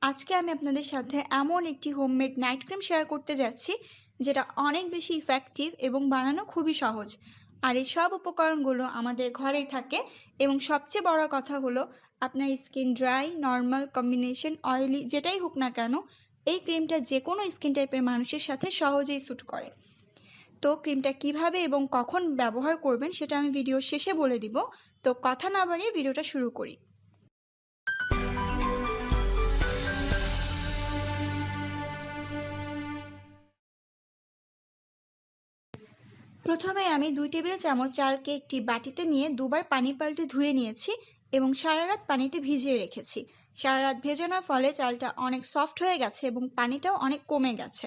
আজকে আমি আপনাদের সাথে এমন একটি হোমমেড নাইট ক্রিম শেয়ার করতে যাচ্ছি যেটা অনেক বেশি ইফেক্টিভ এবং বানানো খুবই সহজ। আর এই সব উপকরণগুলো আমাদের ঘরেই থাকে এবং সবচেয়ে বড় কথা হলো আপনার skin dry, normal, combination, oily যেটাই হোক না কেন এই ক্রিমটা যে কোনো স্কিন টাইপের মানুষের সাথে সহজেই স্যুট করে। তো ক্রিমটা কিভাবে এবং কখন ব্যবহার করবেন সেটা আমি ভিডিওর শেষে বলে দিব। তো কথা না বাড়িয়ে ভিডিওটা শুরু করি। প্রথমে আমি 2 টেবিল চামচ চালকে একটি বাটিতে নিয়ে দুবার পানি পাল্টে ধুয়ে নিয়েছি এবং সারা রাত পানিতে ভিজিয়ে রেখেছি। সারা রাত ভেজানোর ফলে চালটা অনেক সফট হয়ে গেছে এবং পানিটাও অনেক কমে গেছে।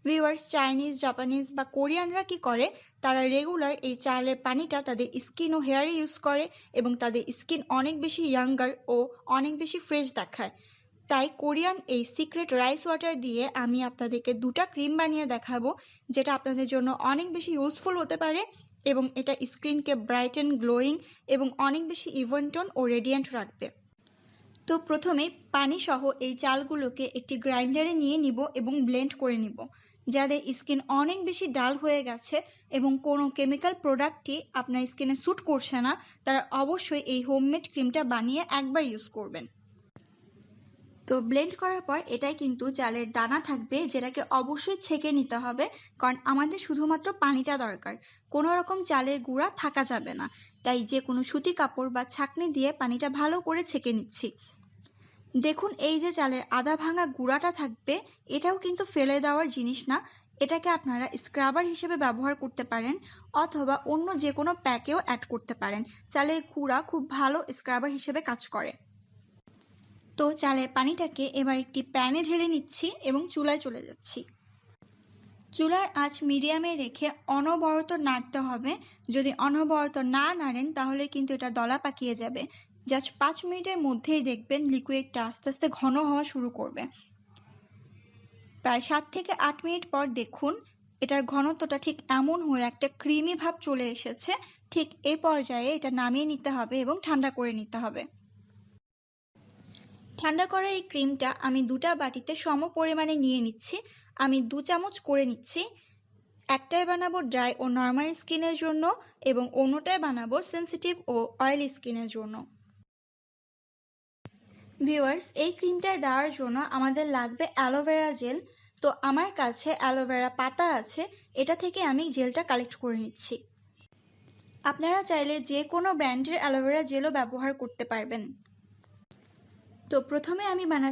ভিউয়ার্স, চাইনিজ, জাপানিজ বা কোরিয়ানরা কি করে, তারা রেগুলার এই চালের পানিটা তাদের স্কিন ও হেয়ারে ইউজ করে এবং তাদের স্কিন অনেক বেশি ইয়াঙ্গার ও অনেক বেশি ফ্রেশ দেখায়। তাই কোরিয়ান এই সিক্রেট রাইস ওয়াটার দিয়ে আমি আপনাদেরকে দুটা ক্রিম বানিয়ে দেখাবো, যেটা আপনাদের জন্য অনেক বেশি ইউজফুল হতে পারে এবং এটা স্কিনকে ব্রাইটেন, গ্লোয়িং এবং অনেক বেশি ইভেন টোন ও রেডিয়েন্ট রাখবে। তো প্রথমে পানি সহ এই চালগুলোকে একটি গ্রাইন্ডারে নিয়ে নিব এবং ব্লেন্ড করে নিব। যাদের স্কিন অনেক বেশি ডাল হয়ে গেছে এবং কোনো কেমিক্যাল প্রোডাক্টই আপনার স্কিনে স্যুট করছে না, তারা অবশ্যই এই হোমমেড ক্রিমটা বানিয়ে একবার ইউজ করবেন। তো ব্লেন্ড করার পর এটাই কিন্তু চালের দানা থাকবে, যেটাকে অবশ্যই ছেঁকে নিতে হবে, কারণ আমাদের শুধুমাত্র পানিটা দরকার, কোনো রকম চালের গুঁড়া থাকা যাবে না। তাই যে কোনো সুতি কাপড় বা ছাঁকনি দিয়ে পানিটা ভালো করে ছেঁকে নিচ্ছি। দেখুন, এই যে চালের আধা ভাঙা গুঁড়াটা থাকবে, এটাও কিন্তু ফেলে দেওয়ার জিনিস না। এটাকে আপনারা স্ক্রাবার হিসেবে ব্যবহার করতে পারেন অথবা অন্য যে কোনো প্যাকেও অ্যাড করতে পারেন। চালের গুঁড়া খুব ভালো স্ক্রাবার হিসেবে কাজ করে। তো চালের পানিটাকে এবার একটি প্যানে ঢেলে নিচ্ছি এবং চুলায় চলে যাচ্ছি। চুলার আঁচ মিডিয়ামে রেখে অনবরত নাড়তে হবে। যদি অনবরত না নাড়েন তাহলে কিন্তু এটা দলা পাকিয়ে যাবে। জাস্ট 5 মিনিটের মধ্যেই দেখবেন লিকুইডটা আস্তে আস্তে ঘন হওয়া শুরু করবে। প্রায় 7 থেকে 8 মিনিট পর দেখুন এটার ঘনত্বটা ঠিক এমন হয়ে একটা ক্রিমি ভাব চলে এসেছে। ঠিক এই পর্যায়ে এটা নামিয়ে নিতে হবে এবং ঠান্ডা করে নিতে হবে। ঠান্ডা করা এই ক্রিমটা আমি দুটা বাটিতে সম পরিমাণে নিয়ে নিচ্ছি। আমি 2 চামচ করে নিচ্ছি। একটাই বানাবো ড্রাই ও নরমাল স্কিনের জন্য এবং অন্যটায় বানাবো সেনসিটিভ ও অয়েলি স্কিনের জন্য। ভিউয়ার্স, এই ক্রিমটায় দেওয়ার জন্য আমাদের লাগবে অ্যালোভেরা জেল। তো আমার কাছে অ্যালোভেরা পাতা আছে, এটা থেকে আমি জেলটা কালেক্ট করে নিচ্ছি। আপনারা চাইলে যে কোনো ব্র্যান্ডের অ্যালোভেরা জেলও ব্যবহার করতে পারবেন। তো প্রথমে আমি বানাচ্ছি